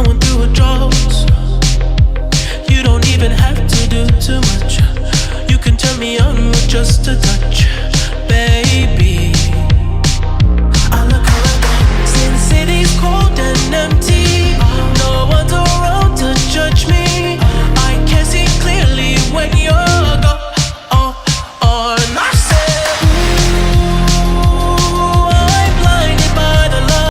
going through a drought. You don't even have to do too much. You can turn me on with just a touch.